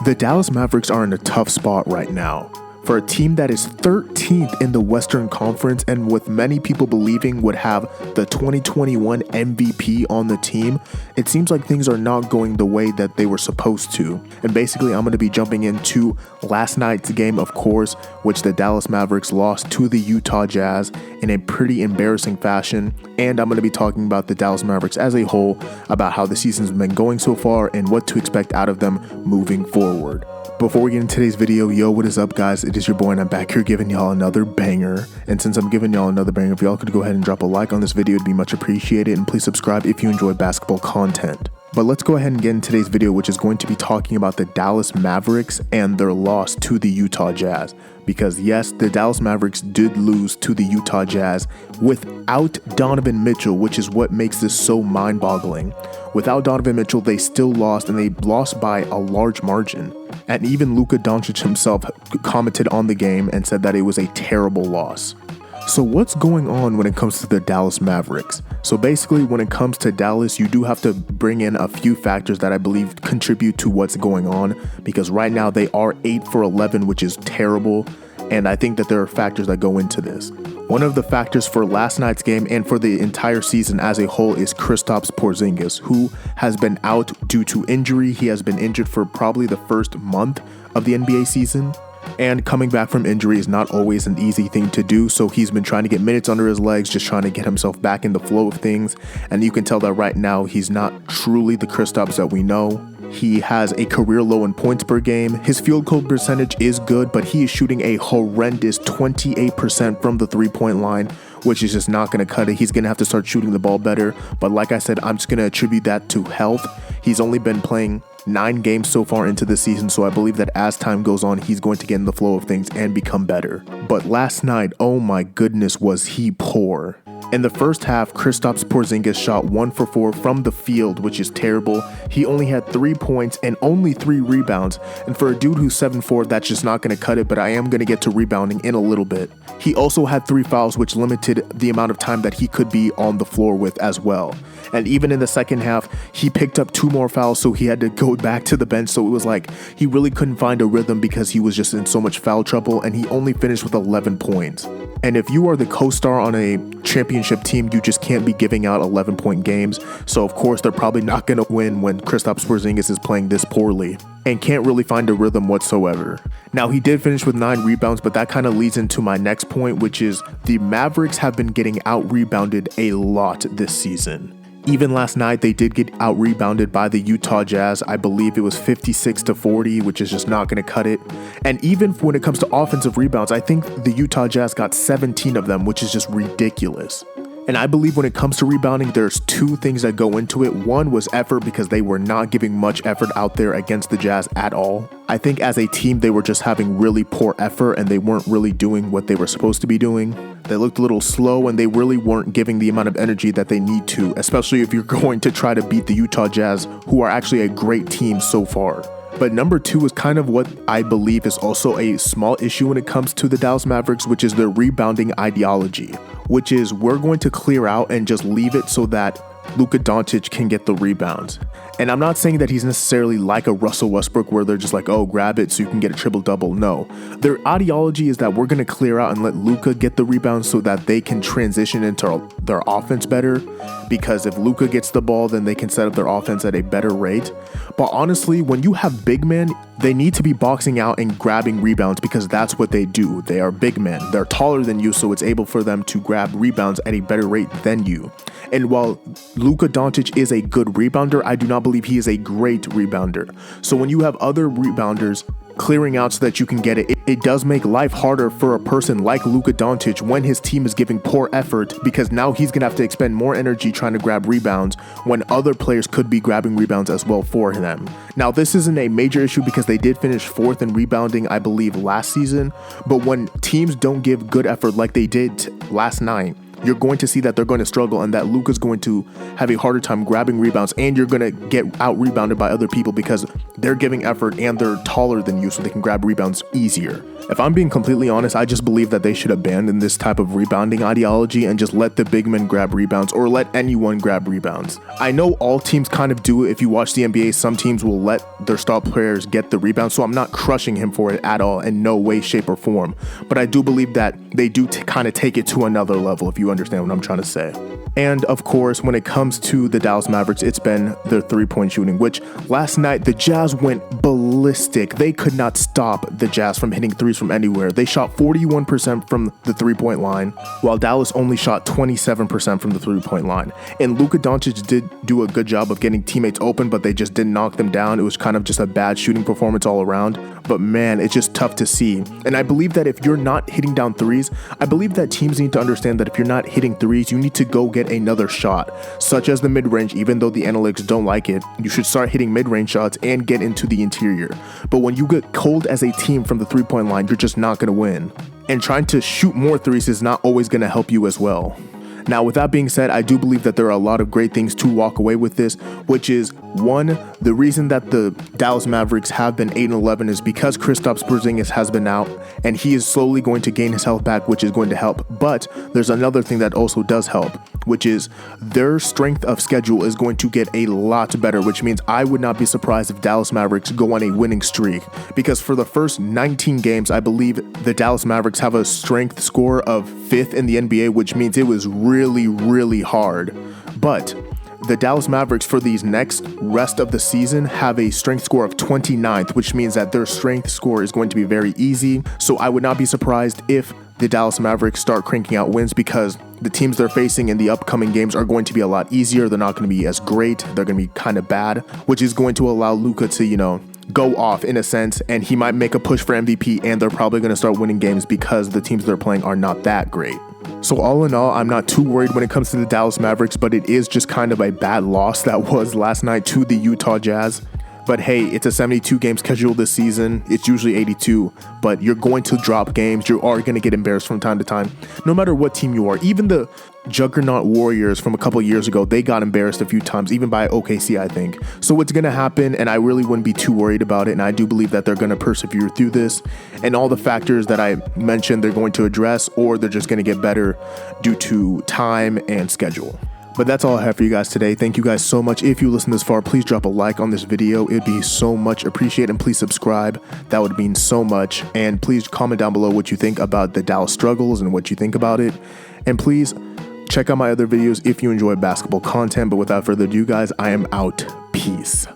The Dallas Mavericks are in a tough spot right now. For a team that is 13th in the Western Conference and with many people believing would have the 2021 MVP on the team, it seems like things are not going the way that they were supposed to. And basically, I'm going to be jumping into last night's game, of course, which the Dallas Mavericks lost to the Utah Jazz in a pretty embarrassing fashion. And I'm going to be talking about the Dallas Mavericks as a whole, about how the season's been going so far and what to expect out of them moving forward. Before we get into today's video, yo, what is up, guys? It is your boy, and I'm back here giving y'all another banger. And since I'm giving y'all another banger, if y'all could go ahead and drop a like on this video, it'd be much appreciated. And please subscribe if you enjoy basketball content. But let's go ahead and get into today's video, which is going to be talking about the Dallas Mavericks and their loss to the Utah Jazz. Because yes, the Dallas Mavericks did lose to the Utah Jazz without Donovan Mitchell, which is what makes this so mind-boggling. Without Donovan Mitchell, they still lost, and they lost by a large margin. And even Luka Doncic himself commented on the game and said that it was a terrible loss. So what's going on when it comes to the Dallas Mavericks? So basically, when it comes to Dallas, you do have to bring in a few factors that I believe contribute to what's going on, because right now they are 8 for 11, which is terrible. And I think that there are factors that go into this. One of the factors for last night's game and for the entire season as a whole is Kristaps Porzingis, who has been out due to injury. He has been injured for probably the first month of the NBA season. And coming back from injury is not always an easy thing to do, so he's been trying to get minutes under his legs, just trying to get himself back in the flow of things. And you can tell that right now he's not truly the Kristaps that we know. He has a career low in points per game. His field goal percentage is good, but he is shooting a horrendous 28% from the three-point line, which is just not going to cut it. He's going to have to start shooting the ball better. But like I said, I'm just going to attribute that to health. He's only been playing 9 games so far into the season, so I believe that as time goes on, he's going to get in the flow of things and become better. But last night, oh my goodness, was he poor. In the first half, Kristaps Porzingis shot 1 for 4 from the field, which is terrible. He only had 3 points and only 3 rebounds. And for a dude who's 7'4", that's just not going to cut it, but I am going to get to rebounding in a little bit. He also had 3 fouls, which limited the amount of time that he could be on the floor with as well. And even in the second half, he picked up 2 more fouls, so he had to go back to the bench. So it was like he really couldn't find a rhythm because he was just in so much foul trouble, and he only finished with 11 points. And if you are the co-star on a championship team, you just can't be giving out 11-point games. So of course, they're probably not going to win when Kristaps Porzingis is playing this poorly and can't really find a rhythm whatsoever. Now, he did finish with 9 rebounds, but that kind of leads into my next point, which is the Mavericks have been getting out-rebounded a lot this season. Even last night, they did get out-rebounded by the Utah Jazz. I believe it was 56-40, which is just not going to cut it. And even when it comes to offensive rebounds, I think the Utah Jazz got 17 of them, which is just ridiculous. And I believe when it comes to rebounding, there's 2 things that go into it. One was effort, because they were not giving much effort out there against the Jazz at all. I think as a team, they were just having really poor effort and they weren't really doing what they were supposed to be doing. They looked a little slow and they really weren't giving the amount of energy that they need to, especially if you're going to try to beat the Utah Jazz, who are actually a great team so far. But number 2 is kind of what I believe is also a small issue when it comes to the Dallas Mavericks, which is their rebounding ideology, which is we're going to clear out and just leave it so that Luka Doncic can get the rebounds. And I'm not saying that he's necessarily like a Russell Westbrook where they're just like, oh, grab it so you can get a triple-double. No. Their ideology is that we're going to clear out and let Luka get the rebounds so that they can transition into their offense better. Because if Luka gets the ball, then they can set up their offense at a better rate. But honestly, when you have big men, they need to be boxing out and grabbing rebounds because that's what they do. They are big men. They're taller than you, so it's able for them to grab rebounds at a better rate than you. And while Luka Doncic is a good rebounder, I do not believe he is a great rebounder. So when you have other rebounders clearing out so that you can get it, it does make life harder for a person like Luka Doncic when his team is giving poor effort, because now he's going to have to expend more energy trying to grab rebounds when other players could be grabbing rebounds as well for them. Now, this isn't a major issue because they did finish 4th in rebounding, I believe, last season. But when teams don't give good effort like they did last night, you're going to see that they're going to struggle and that Luka's going to have a harder time grabbing rebounds, and you're going to get out-rebounded by other people because they're giving effort and they're taller than you, so they can grab rebounds easier. If I'm being completely honest, I just believe that they should abandon this type of rebounding ideology and just let the big men grab rebounds, or let anyone grab rebounds. I know all teams kind of do it. If you watch the NBA, some teams will let their star players get the rebound, so I'm not crushing him for it at all, in no way, shape, or form. But I do believe that they do kind of take it to another level, if you understand what I'm trying to say. And of course, when it comes to the Dallas Mavericks, it's been their three-point shooting, which last night the Jazz went ballistic. They could not stop the Jazz from hitting threes from anywhere. They shot 41% from the three-point line, while Dallas only shot 27% from the three-point line. And Luka Doncic did do a good job of getting teammates open, but they just didn't knock them down. It was kind of just a bad shooting performance all around. But man, it's just tough to see. And I believe that if you're not hitting down threes, I believe that teams need to understand that if you're not hitting threes, you need to go get another shot, such as the mid-range. Even though the analytics don't like it, you should start hitting mid-range shots and get into the interior. But when you get cold as a team from the three-point line, you're just not going to win. And trying to shoot more threes is not always going to help you as well. Now, with that being said, I do believe that there are a lot of great things to walk away with this, which is, one, the reason that the Dallas Mavericks have been 8-11 is because Kristaps Porzingis has been out, and he is slowly going to gain his health back, which is going to help. But there's another thing that also does help, which is their strength of schedule is going to get a lot better, which means I would not be surprised if Dallas Mavericks go on a winning streak, because for the first 19 games, I believe the Dallas Mavericks have a strength score of 5th in the NBA, which means it was really hard. But the Dallas Mavericks for these next rest of the season have a strength score of 29th, which means that their strength score is going to be very easy. So I would not be surprised if the Dallas Mavericks start cranking out wins, because the teams they're facing in the upcoming games are going to be a lot easier. They're not going to be as great. They're going to be kind of bad, which is going to allow Luka to, go off in a sense, and he might make a push for MVP, and they're probably going to start winning games because the teams they're playing are not that great. So all in all, I'm not too worried when it comes to the Dallas Mavericks, but it is just kind of a bad loss that was last night to the Utah Jazz. But hey, it's a 72-game schedule this season. It's usually 82, but you're going to drop games. You are going to get embarrassed from time to time, no matter what team you are. Even the Juggernaut Warriors from a couple years ago, they got embarrassed a few times, even by OKC, I think. So it's going to happen, and I really wouldn't be too worried about it, and I do believe that they're going to persevere through this. And all the factors that I mentioned, they're going to address, or they're just going to get better due to time and schedule. But that's all I have for you guys today. Thank you guys so much. If you listen this far, please drop a like on this video. It'd be so much appreciated, and please subscribe. That would mean so much. And please comment down below what you think about the Dallas struggles and what you think about it. And please check out my other videos if you enjoy basketball content. But without further ado, guys, I am out. Peace.